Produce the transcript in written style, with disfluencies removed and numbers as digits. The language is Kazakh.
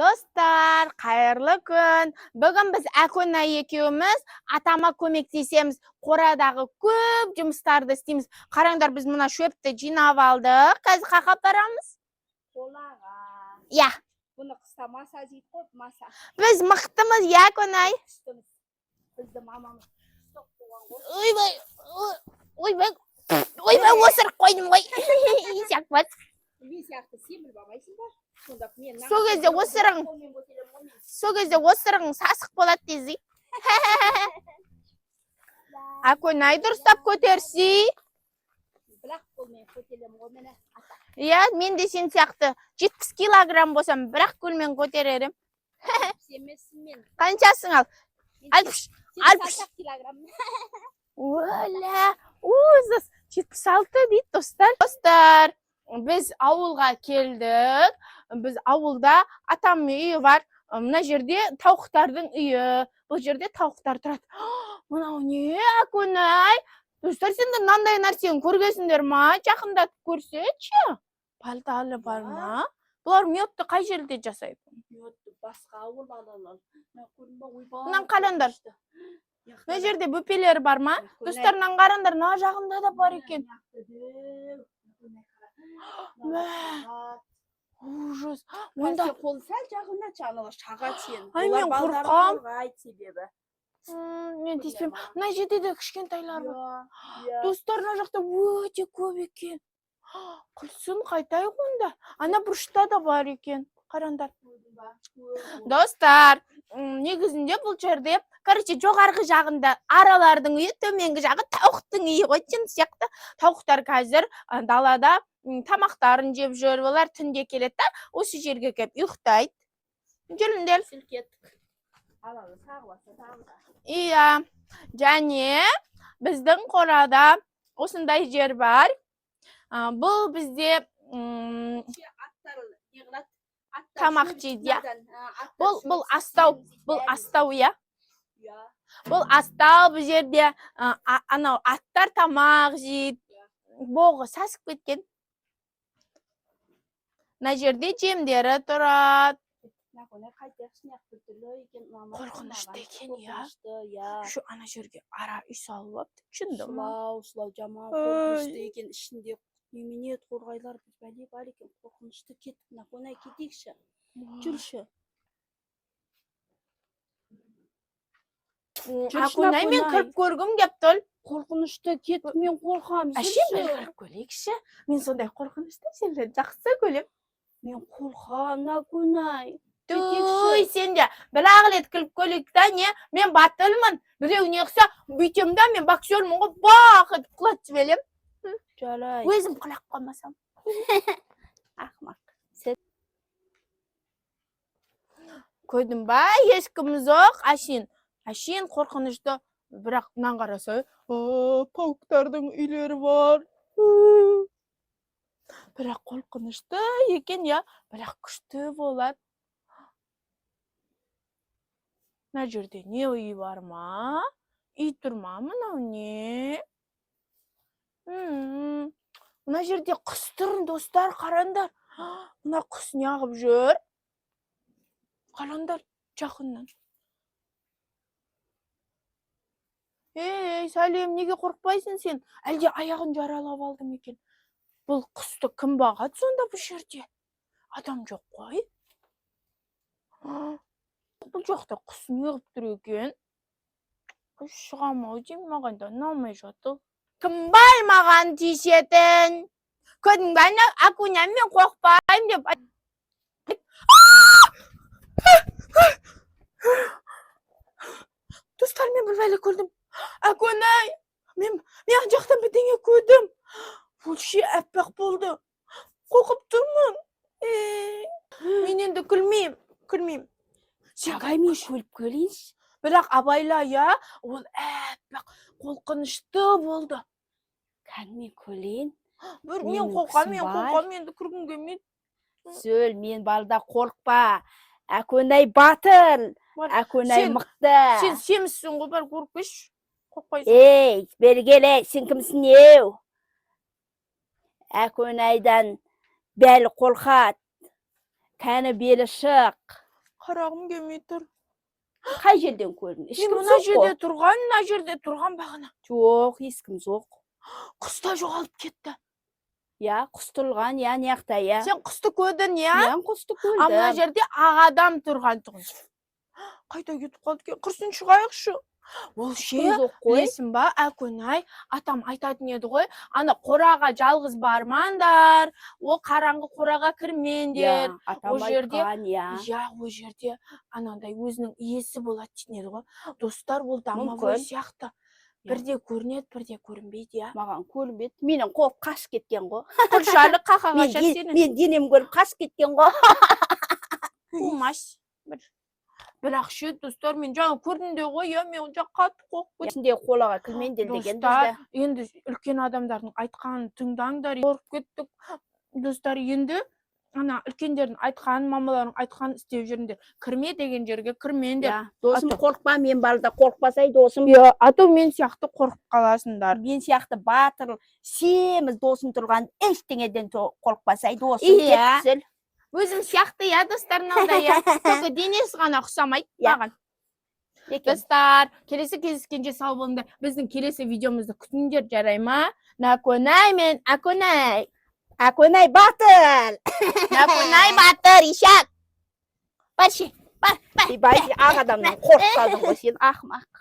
Dostlar, қайырлы күн. Бүгін біз Әкөнай екеуміз атама көмектесеміз. Қорадағы көп жұмыстарды істейміз. Қараңдар, біз мына шөпті жинап алдық. Қазір қаққа барамыз? Қолаға. Я. Бұны қыста маса жейді ғой, маса. Біз мықтымыз, Әкөнай. Бізді мамамыз стоп болған ғой. Ойбай, осырып қойдым ғой. Жақпас. Мен сияқты семір бабайсың ба? Сол кезде осырың сасық болады дезі. Әкөнай дұрыстап көтерсей. Бірақ қолмен көтерем ғой мені. Иә, мен де сен сияқты 70 килограмм болсам, бірақ көлмен көтерерім. Семесін мен. Қаншасың ал? 60 килограмм. Оля, узыс 76 дейді достар. Достар, біз ауылға келдік. Біз ауылда атам үйі бар. Мына жерде тауықтардың үйі. Бұл жерде тауықтар тұрады. Мынау не, Әкөнай? Достар, сендер мынандай нәрсені көргенсіңдер ма? Жақындатып көрсетші. Палталы бар ма? Бұлар мёдты қай жерде жасайды? Мёдты басқа ауыл алалар. Мынан қараңдар. Мына жерде бөпелер бар ма? Достарынан қараңдар, мына жағында да бар екен. Ужас. Онда қол сәл жағына жанығы шаға сен. Ай, мен қорқам. Себебі. Мен теспем. Мына жерде де кішкентайлар бар. Достар, мына жақта өте көп екен. Құлсын қайтайық онда. Ана бұрышта да бар екен. Қараңдар. Достар, негізінде бұл жерде, жоғарғы жағында аралардың үйі, төменгі жағы тауықтың үйі ғой, сияқты. Тауықтар қазір далада тамақтарын жеп жүр, олар түнде келеді, осы жерге келіп ұйықтайды. Жүріңдер. Иә, және біздің қорада осындай жер бар. Бұл бізде тамақ жейді. Бұл астау, иә. Бұл астау, бұл жерде аттар тамақ жейді. Боғы сасып кеткен. Мына жерде жемдері тұрады. Қорқынышты екен, иә. Шу ана жерге ара үй салып алыпты. Шынды ма? Сылау жаман қорқынышты екен. Ішінде немене торғайлар бәле бар екен. Қорқынышты кеттік. Әкөнай кетейікші. Жүрші. Әкөнай, мен кіріп көргім кеп тұр. Қорқынышты кеттік, мен қорқам. Әше, мен кіріп көрейікші. Мен сондай қорқынышты жерлерді жақсы көрем. Мен қорқам, Әкөнай. Той, сен де бір ағылет кіліп көлікті, не? Мен батылмын. Біреу не қыса, бүйтемді, мен боксермін ғой, бақыт құлат жібелем. Жарай. Өзім құлақ қалмасам. Ақмақ. Көдің ба, ешкім жоқ. Әшен қорқынышты. Бірақ мұнан қарасай, тауықтардың үйлері бар. Бірақ қорқынышты екен, я. Бірақ күшті болады. Мына жерде не үй бар ма? Үй тұрма, мынау не? Мына жерде құс тұрын, достар, қарандар. Мына құс не ағып жүр? Қарандар, жақыннан. Ей, сәлем, неге қорқпайсың сен? Әлде аяғын жаралап алдым екен. Бұл құсты кім бағады сонда бұл жерде? Адам жоқ қой. Бұл жоқта құс неғып тұр екен? Шығамау дейм, маған да ұнамай жатыр. Кім бар маған тиісетін? Көдің бәні Әкөнай, мен қорқпайым деп. Достар, мен бір бәле көрдім. Әкөнай, мен жақтан бірдеңе көрдім. Бұл ше әппақ болды. Қорқып тұрмын. Мен енді күлмеймін. Абаймен шөліп көлейінші. Бірақ абайла, я, ол әппақ қорқынышты болды. Кәнмен көлейін. Мен қорқам, енді күргім келмейді. Сөл, мен балда қорқпа. Әкөнай батыл. Әкөнай мықты. Сен семізсің ғой, бар көркеш. Қорқпайсың. Ей, бері келе, сен кімсің еу? Әкөнайдан бәл қорқат. Кәні белі шық. қарағым келмей тұр. Қай жерден көрдің? Ешкім Мына жоқ жерде қой. тұрған, мына жерде тұрған бағана. Жоқ, ешкім жоқ. Құс та жоғалып кетті. Я, құс тұрған, я, неяқта, я. Сен құсты көрдің, я? Мен құсты А мына көрдім. жерде ақ адам тұрған тұғын. Қайда кетіп қалды екен? Құрсын шығайықшы. Ол ше, Жоқ қой. білесің ба, Әкөнай, атам айтатын еді ғой, ана қораға жалғыз бармаңдар, ол қараңғы қораға кірмеңдер. Я, атам Ол жерде- айтқан, я. Я, ол жерде анандай өзінің иесі болады дейтін еді ғой. Достар, ол домовой Мүмкін. сияқты. Я. Бірде көрінеді, бірде көрінбейді, я. Маған көрінбеді. Менің қол қашып кеткен ғой. Құршалы қақағаша сені. Мен денем көріп қашып кеткен ғой. Қумас. Бірақ ше, достар, мен жаңа көрдім де ғой, я, мен жаңа қатты қорқып кеттім. Ішінде қолаға кілмендел деген Достар, бізді. енді үлкен адамдардың айтқанын тыңдаңдар. Қорқып кеттік. Достар, енді ана үлкендердің айтқанын, мамалардың айтқанын істеп жүріңдер. Кірме деген жерге кірмеңдер. Я, досым Ата. қорықпа, мен барда қорықпасай досым. Я, а то мен сияқты қорқып қаласыңдар. Мен сияқты батыр, семіз досым тұрған ештеңеден қорықпасай досым. Иә. Кепсіл. Өзім сияқты, я, достар, мынандай, я. Только денесі ғана ұқсамайды Я. маған. Екен. Достар, келесі кездескенше сау болыңдар. Біздің келесі видеомызды күтіңдер, жарай ма? Наконай мен Әкөнай. Әкөнай батыр. Наконай батыр, ишак. Бар ше, бар. Ай, ақ адамнан қорқып қалдың ғой сен, ақымақ.